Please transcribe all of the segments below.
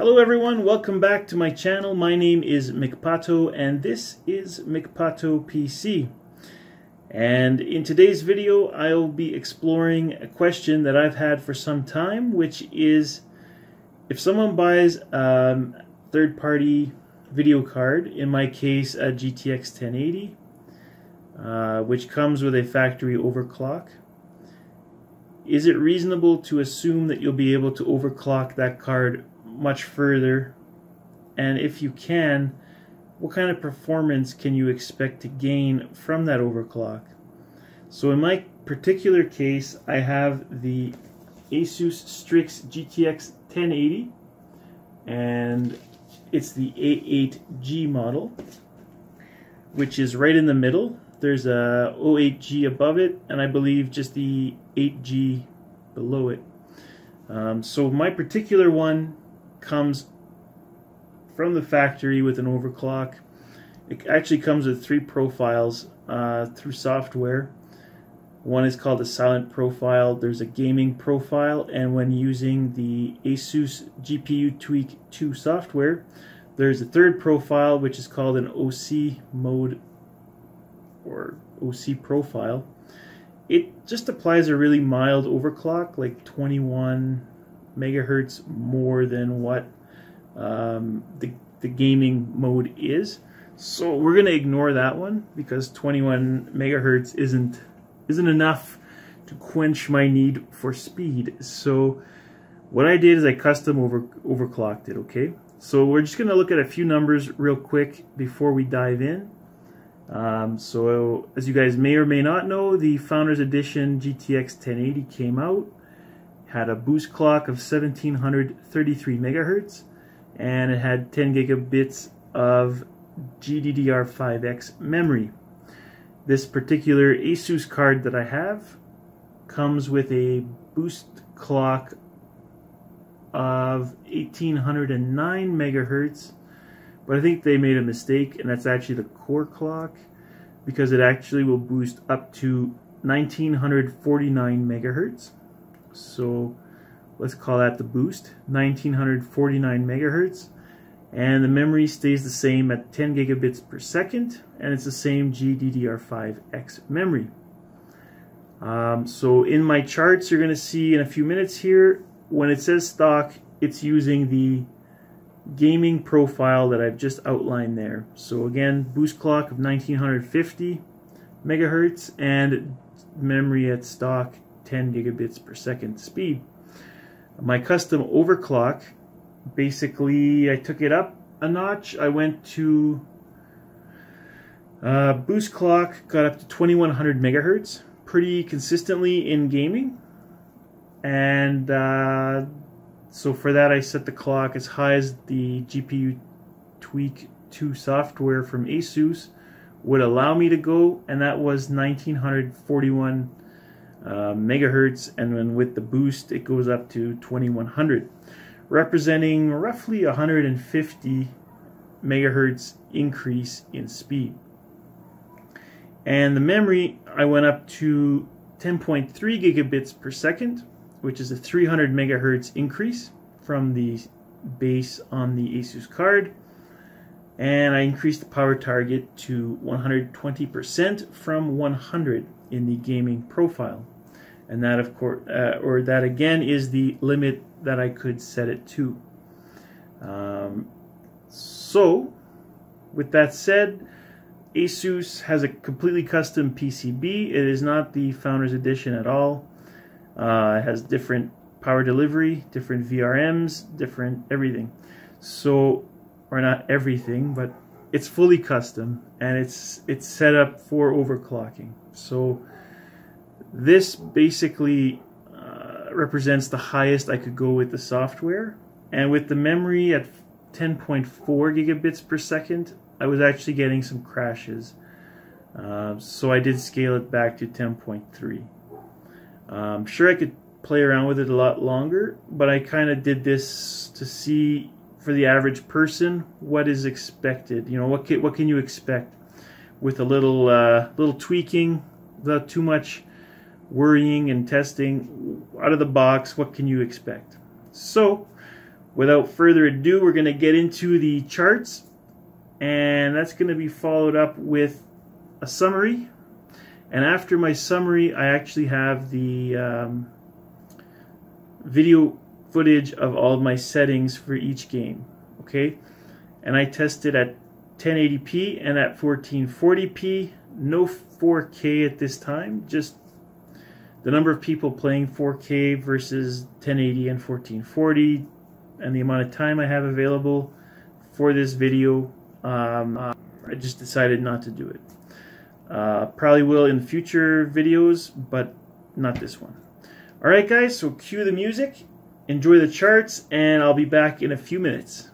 Hello everyone, welcome back to my channel. My name is McPato and this is McPato PC. And in today's video I'll be exploring a question that I've had for some time, which is if someone buys a third-party video card, in my case a GTX 1080, which comes with a factory overclock, is it reasonable to assume that you'll be able to overclock that card much further? And if you can, what kind of performance can you expect to gain from that overclock? So in my particular case, I have the Asus Strix GTX 1080, and it's the A8G model, which is right in the middle. There's a 08G above it, and I believe just the 8G below it. So my particular one comes from the factory with an overclock. It actually comes with 3 profiles through software. One is called a silent profile, there's a gaming profile, and when using the Asus GPU Tweak 2 software, there's a third profile which is called an OC mode or OC profile. It just applies a really mild overclock, like 21 megahertz more than what the gaming mode is. So we're going to ignore that one because 21 megahertz isn't enough to quench my need for speed. So what I did is I custom overclocked it. Okay, so we're just going to look at a few numbers real quick before we dive in. So as you guys may or may not know, the Founders Edition GTX 1080 came out, had a boost clock of 1733 megahertz, and it had 10 gigabits of GDDR5X memory. This particular Asus card that I have comes with a boost clock of 1809 megahertz, but I think they made a mistake, and that's actually the core clock, because it actually will boost up to 1949 megahertz. So let's call that the boost, 1949 megahertz, and the memory stays the same at 10 gigabits per second, and it's the same GDDR5X memory. So in my charts you're going to see in a few minutes here, when it says stock, it's using the gaming profile that I've just outlined there. So again, boost clock of 1950 megahertz and memory at stock 10 gigabits per second speed. My custom overclock, basically I took it up a notch. I went to boost clock, got up to 2100 megahertz pretty consistently in gaming, and so for that I set the clock as high as the GPU Tweak 2 software from Asus would allow me to go, and that was 1941 megahertz, and then with the boost it goes up to 2100, representing roughly 150 megahertz increase in speed. And the memory, I went up to 10.3 gigabits per second, which is a 300 megahertz increase from the base on the Asus card, and I increased the power target to 120% from 100 in the gaming profile. And that, of course, or that again is the limit that I could set it to. So, with that said, Asus has a completely custom PCB. It is not the Founders Edition at all. It has different power delivery, different VRMs, different everything. So, or not everything, but it's fully custom, and it's set up for overclocking. So this basically represents the highest I could go with the software, and with the memory at 10.4 gigabits per second, I was actually getting some crashes. So I did scale it back to 10.3. I'm sure I could play around with it a lot longer, but I kind of did this to see for the average person what is expected. You know, what can you expect with a little tweaking, without too much worrying and testing out of the box. What can you expect? So without further ado, we're going to get into the charts, and that's going to be followed up with a summary. And after my summary, I actually have the video footage of all of my settings for each game. Okay, and I tested at 1080p and at 1440p. No 4K at this time, just the number of people playing 4K versus 1080 and 1440, and the amount of time I have available for this video. I just decided not to do it. Probably will in future videos, but not this one. Alright guys, so cue the music, enjoy the charts, and I'll be back in a few minutes.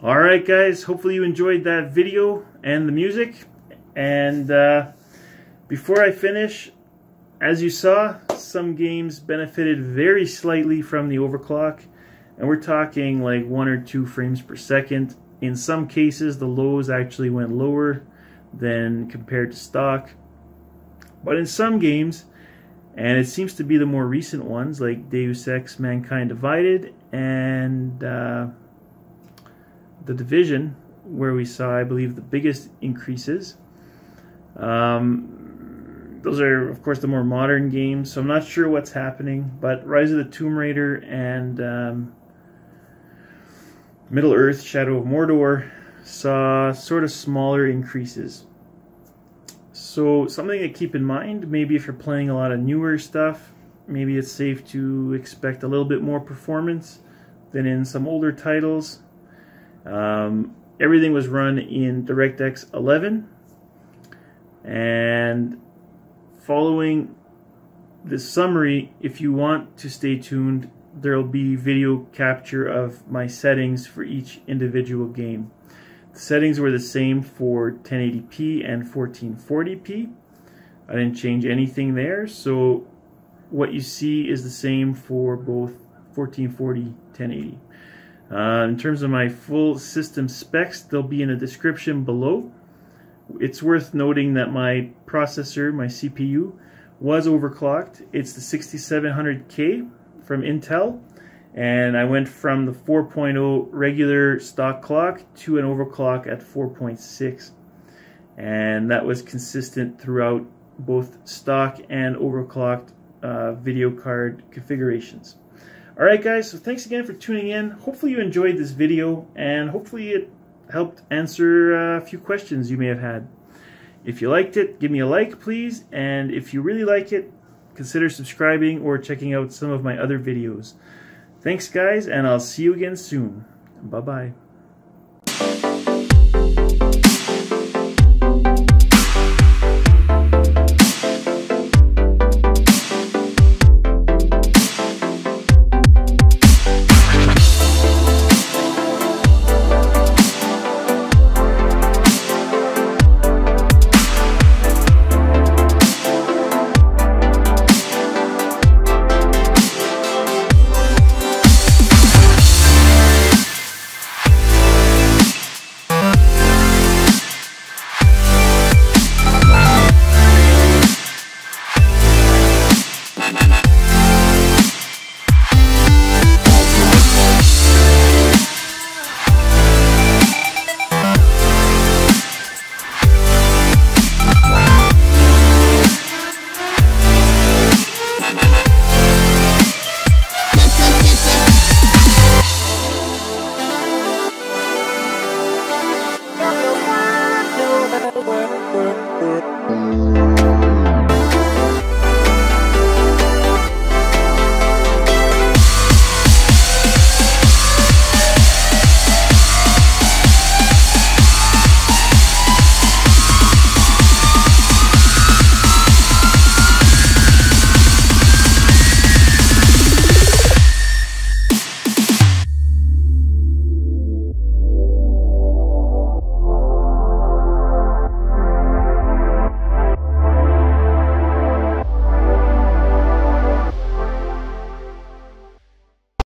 Alright guys, hopefully you enjoyed that video and the music. And before I finish, as you saw, some games benefited very slightly from the overclock, and we're talking like 1 or 2 frames per second. In some cases the lows actually went lower than compared to stock, but in some games, and it seems to be the more recent ones like Deus Ex Mankind Divided and The Division, where we saw, I believe, the biggest increases. Those are, of course, the more modern games, so I'm not sure what's happening, but Rise of the Tomb Raider and Middle-earth: Shadow of Mordor saw sort of smaller increases. So something to keep in mind, maybe if you're playing a lot of newer stuff, maybe it's safe to expect a little bit more performance than in some older titles. Everything was run in DirectX 11, and following this summary, if you want to stay tuned, there will be video capture of my settings for each individual game. The settings were the same for 1080p and 1440p. I didn't change anything there, so what you see is the same for both 1440, 1080. In terms of my full system specs, they'll be in the description below. It's worth noting that my processor, my CPU, was overclocked. It's the 6700K from Intel, And I went from the 4.0 regular stock clock to an overclock at 4.6. And that was consistent throughout both stock and overclocked video card configurations. Alright guys, so thanks again for tuning in. Hopefully you enjoyed this video, and hopefully it helped answer a few questions you may have had. If you liked it, give me a like please, and if you really like it, consider subscribing or checking out some of my other videos. Thanks guys, and I'll see you again soon. Bye bye.